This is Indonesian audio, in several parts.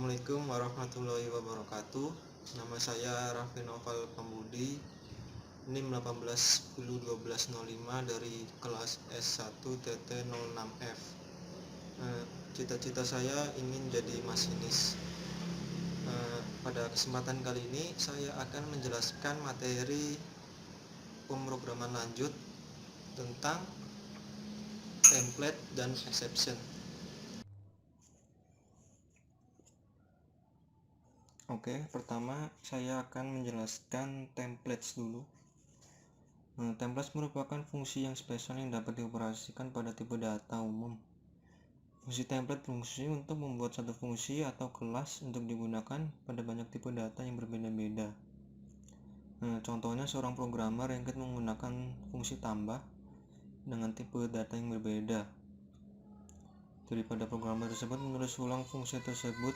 Assalamualaikum warahmatullahi wabarakatuh. Nama saya Raffi Noval Pambudi, NIM 18101205 dari kelas S1TT06F. Cita-cita saya ingin jadi masinis. Pada kesempatan kali ini saya akan menjelaskan materi pemrograman lanjut tentang template dan exception. Oke, pertama saya akan menjelaskan templates dulu. Templates merupakan fungsi yang spesial yang dapat dioperasikan pada tipe data umum. Fungsi template berfungsi untuk membuat satu fungsi atau kelas untuk digunakan pada banyak tipe data yang berbeda-beda. Contohnya seorang programmer yang ingin menggunakan fungsi tambah dengan tipe data yang berbeda. Daripada programmer tersebut menulis ulang fungsi tersebut,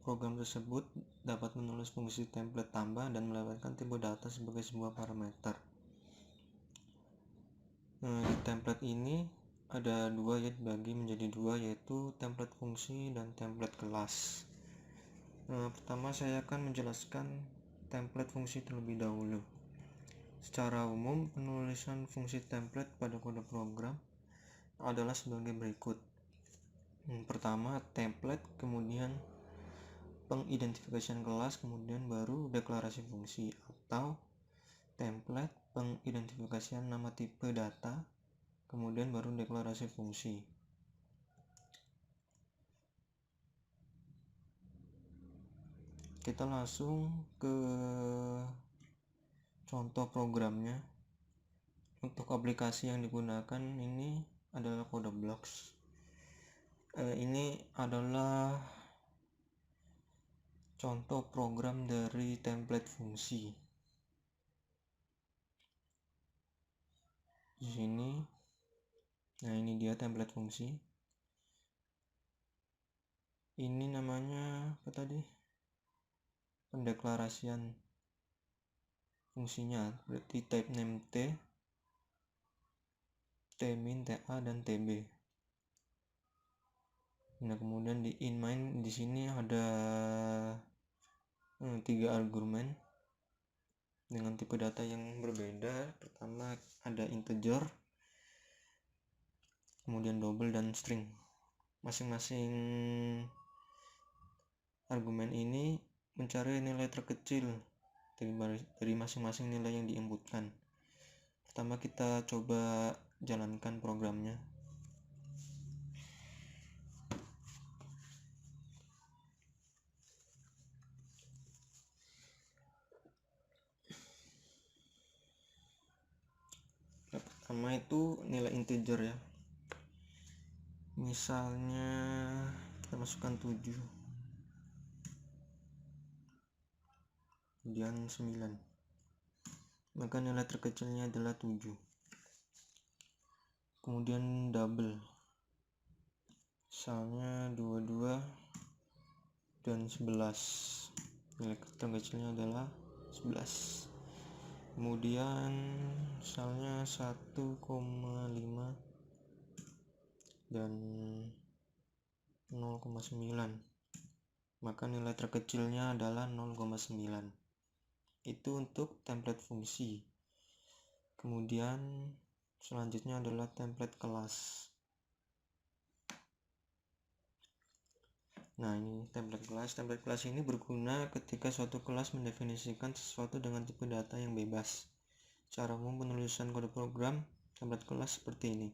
program tersebut dapat menulis fungsi template tambah dan melewatkan tipe data sebagai sebuah parameter. Template ini ada dua, dibagi menjadi dua, yaitu template fungsi dan template kelas. Pertama saya akan menjelaskan template fungsi terlebih dahulu. Secara umum, penulisan fungsi template pada kode program adalah sebagai berikut. Pertama, template, kemudian pengidentifikasian kelas, kemudian baru deklarasi fungsi, atau template, pengidentifikasian nama tipe data, kemudian baru deklarasi fungsi. Kita langsung ke contoh programnya. Untuk aplikasi yang digunakan ini adalah Code Blocks. Ini adalah contoh program dari template fungsi. Di sini, nah ini dia template fungsi. Ini namanya apa tadi? Pendeklarasian fungsinya, berarti type name T, tmin, ta, dan tb. Nah, kemudian di inMain di sini ada 3 argumen dengan tipe data yang berbeda. Pertama ada integer, kemudian double, dan string. Masing-masing argumen ini mencari nilai terkecil dari masing-masing nilai yang diinputkan. Pertama kita coba jalankan programnya. Pertama itu nilai integer ya. Misalnya kita masukkan 7, kemudian 9, maka nilai terkecilnya adalah 7. Kemudian double, misalnya 22 dan 11, nilai terkecilnya adalah 11. Kemudian misalnya 1,5 dan 0,9, maka nilai terkecilnya adalah 0,9. Itu untuk template fungsi. Kemudian selanjutnya adalah template kelas. Nah, ini template kelas. Template kelas ini berguna ketika suatu kelas mendefinisikan sesuatu dengan tipe data yang bebas. Secara umum penulisan kode program template kelas seperti ini.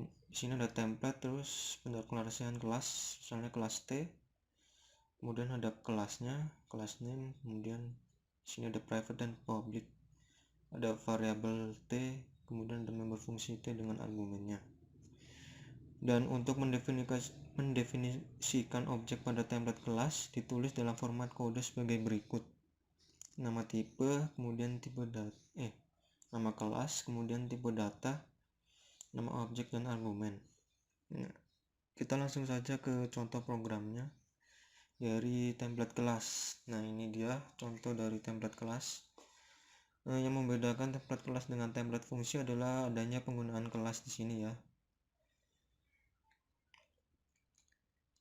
Di sini ada template, terus pendeklarasian kelas, misalnya kelas T, kemudian ada kelasnya, kelas name, kemudian di sini ada private dan public, ada variabel T, kemudian ada member fungsi T dengan argumennya. Dan untuk mendefinisikan objek pada template kelas ditulis dalam format kode sebagai berikut: nama tipe, kemudian tipe data, nama kelas, kemudian tipe data, nama objek, dan argumen. Nah, kita langsung saja ke contoh programnya dari template kelas. Nah, ini dia contoh dari template kelas. Yang membedakan template kelas dengan template fungsi adalah adanya penggunaan kelas di sini ya.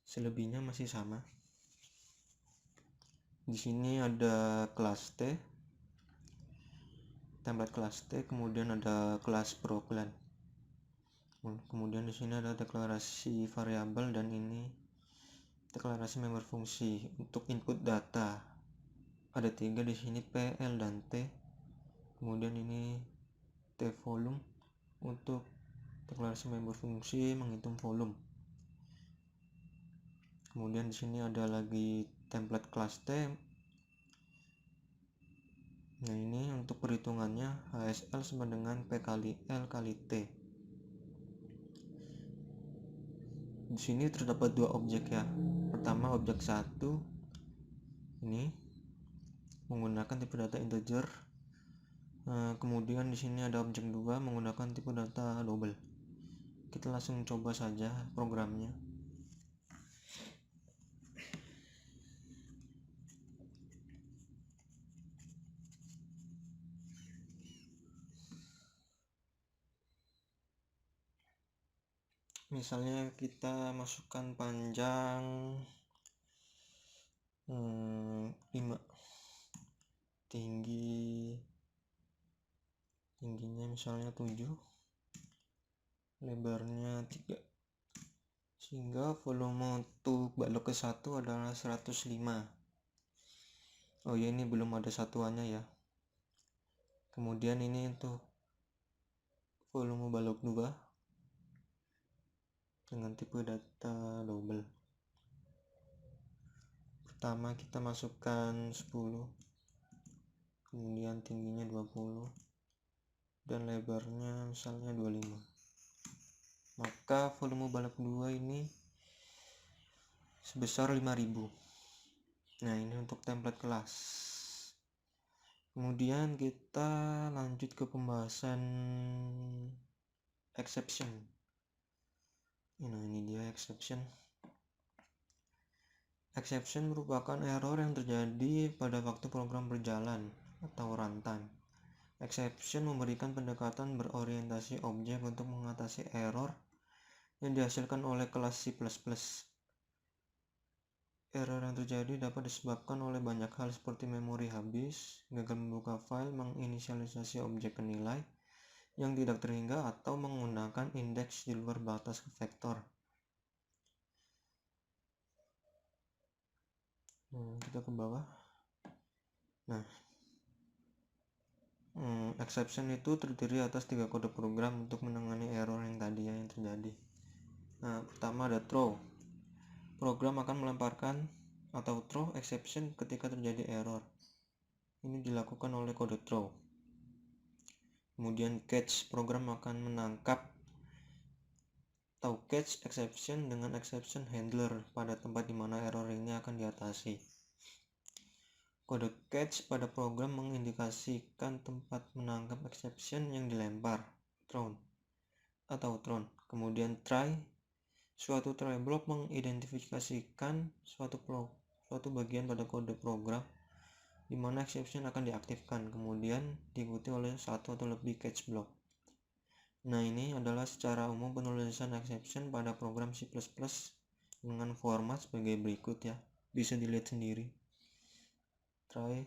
selebihnya masih sama. Di sini ada kelas T, template kelas T, kemudian ada kelas program. Kemudian di sini ada deklarasi variabel dan ini deklarasi member fungsi. Untuk input data ada 3 di sini, P, L, dan T. Kemudian ini T volume untuk deklarasi member fungsi menghitung volume. Kemudian di sini ada lagi template kelas T. Nah, ini untuk perhitungannya HSL sama dengan P kali L kali T. Di sini terdapat 2 objek ya. Pertama objek 1 ini menggunakan tipe data integer. Kemudian di sini ada objek 2 menggunakan tipe data double. Kita langsung coba saja programnya. Misalnya kita masukkan panjang 5, tingginya misalnya 7, lebarnya 3, sehingga volume untuk balok ke 1 adalah 105. Oh ya, ini belum ada satuannya ya. Kemudian ini untuk volume balok 2 dengan tipe data double. Pertama kita masukkan 10, kemudian tingginya 20 dan lebarnya misalnya 25. Maka volume balok 2 ini sebesar 5000. Nah, ini untuk template kelas. Kemudian kita lanjut ke pembahasan exception. Nah, ini dia exception. Exception merupakan error yang terjadi pada waktu program berjalan atau runtime. Exception memberikan pendekatan berorientasi objek untuk mengatasi error yang dihasilkan oleh kelas C++. Error yang terjadi dapat disebabkan oleh banyak hal seperti memori habis, gagal membuka file, menginisialisasi objek ke nilai yang tidak terhingga, atau menggunakan indeks di luar batas vektor. Kita ke bawah. Nah, exception itu terdiri atas 3 kode program untuk menangani error yang tadi yang terjadi. Nah, pertama ada throw. Program akan melemparkan atau throw exception ketika terjadi error. Ini dilakukan oleh kode throw. Kemudian catch, program akan menangkap atau catch exception dengan exception handler pada tempat di mana error ini akan diatasi. Kode catch pada program mengindikasikan tempat menangkap exception yang dilempar, thrown. Kemudian try, suatu try block mengidentifikasikan suatu bagian pada kode program di mana exception akan diaktifkan, kemudian diikuti oleh satu atau lebih catch block. Nah, ini adalah secara umum penulisan exception pada program C++ dengan format sebagai berikut ya. Bisa dilihat sendiri. Try,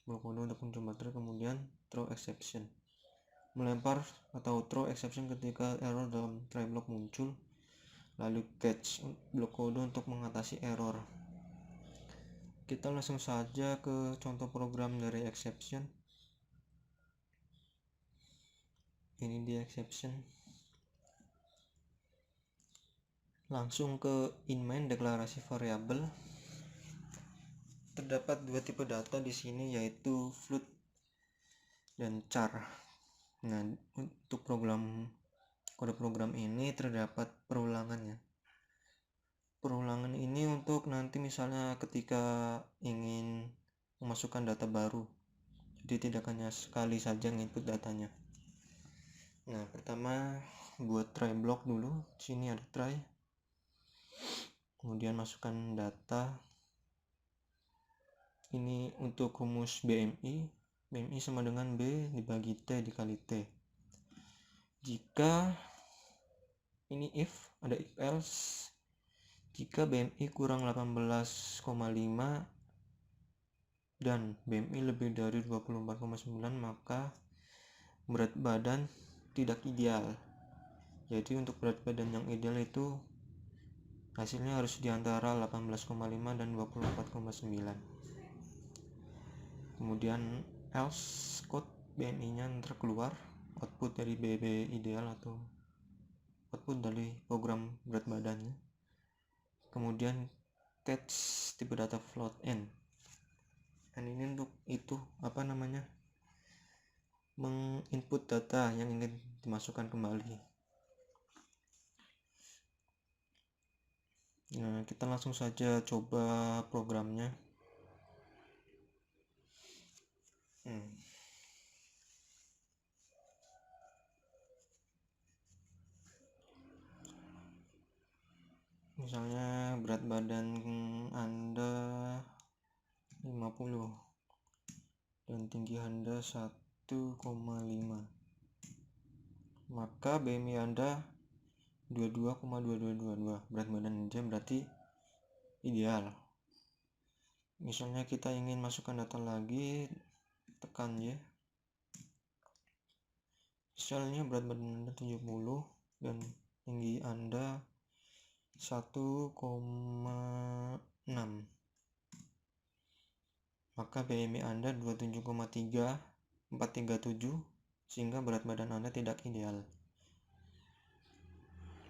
blok kode untuk mencoba try, kemudian throw exception. Melempar atau throw exception ketika error dalam try block muncul. Lalu catch, blok kode untuk mengatasi error. Kita langsung saja ke contoh program dari exception. Ini dia exception. Langsung ke in-main deklarasi variabel. Terdapat 2 tipe data di sini, yaitu float dan char. Nah, untuk kode program ini terdapat perulangannya. Perulangan ini untuk nanti misalnya ketika ingin memasukkan data baru, jadi tidak hanya sekali saja input datanya. Nah, pertama buat try block dulu. Sini ada try, kemudian masukkan data. Ini untuk rumus BMI sama dengan B dibagi T dikali T. Jika ini if, ada if else, Jika BMI kurang 18,5 dan BMI lebih dari 24,9, maka berat badan tidak ideal. Jadi untuk berat badan yang ideal itu hasilnya harus di antara 18,5 dan 24,9. Kemudian else code BMI-nya ntar keluar, output dari BB ideal atau output dari program berat badannya. Kemudian catch tipe data float n. Dan ini untuk itu menginput data yang ingin dimasukkan kembali. Nah, kita langsung saja coba programnya. Misalnya berat badan Anda 50 dan tinggi Anda 1,5, maka BMI Anda 22,2222. Berat badan Anda berarti ideal. Misalnya kita ingin masukkan data lagi, tekan ya. Misalnya berat badan Anda 70 dan tinggi Anda 1,6, maka BMI Anda 27,3437, sehingga berat badan Anda tidak ideal.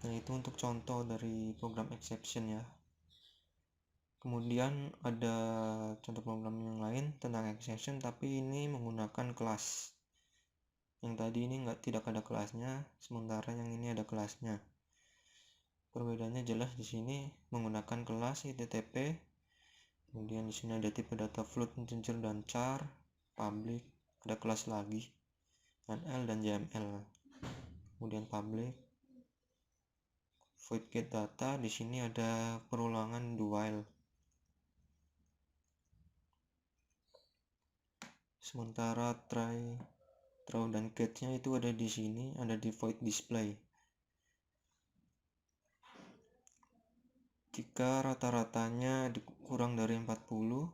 Nah, itu untuk contoh dari program exception ya. Kemudian ada contoh program yang lain tentang exception, tapi ini menggunakan kelas. Yang tadi ini tidak ada kelasnya, sementara yang ini ada kelasnya. Perbedaannya jelas di sini menggunakan kelas ITTP. Kemudian di sini ada tipe data float, integer dan char, public, ada kelas lagi, NL dan JML. Kemudian public, void get data, di sini ada perulangan do while. Sementara try, throw dan catch-nya itu ada di sini, ada di void display. Jika rata-ratanya kurang dari 40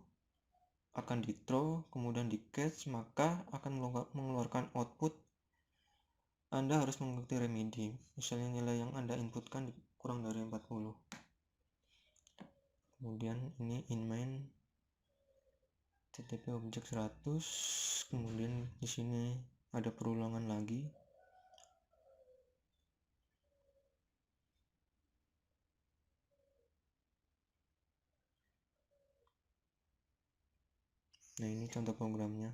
akan di throw, kemudian di catch, maka akan mengeluarkan output. Anda harus mengikuti remedi. Misalnya nilai yang Anda inputkan kurang dari 40. Kemudian ini in main TTP objek 100, kemudian di sini ada perulangan lagi. Nah, ini contoh programnya.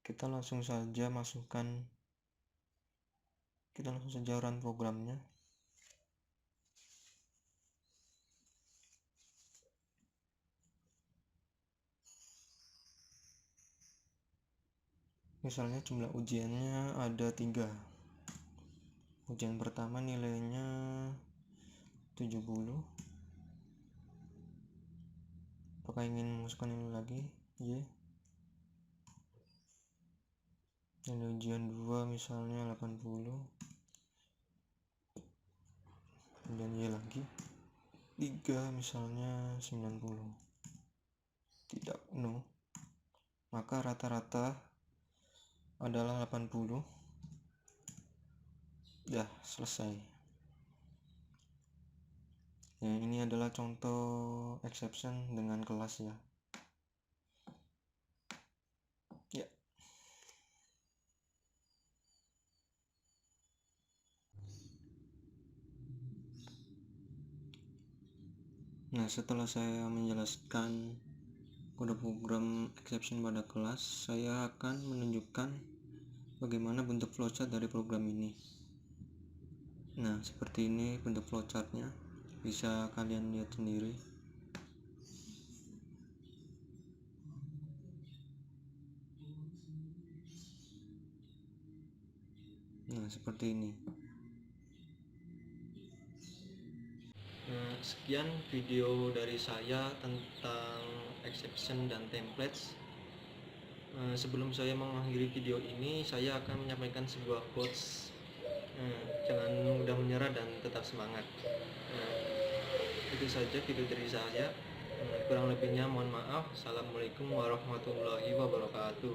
Kita langsung saja run programnya. Misalnya jumlah ujiannya ada 3. Ujian pertama nilainya 70. Apakah ingin memasukkan nilai lagi? Y. Nilai ujian 2 misalnya 80. Kemudian Y lagi. 3 misalnya 90. Tidak, no. Maka rata-rata adalah 80. Dah selesai. Ya, ini adalah contoh exception dengan kelas ya. Ya. Nah, setelah saya menjelaskan kode program exception pada kelas, saya akan menunjukkan bagaimana bentuk flowchart dari program ini. Nah, seperti ini bentuk flowchartnya, bisa kalian lihat sendiri. Nah, seperti ini. Sekian video dari saya tentang exception dan templates. Sebelum saya mengakhiri video ini, saya akan menyampaikan sebuah quotes Jangan mudah menyerah dan tetap semangat. Itu saja video dari saya. Kurang lebihnya mohon maaf. Assalamualaikum warahmatullahi wabarakatuh.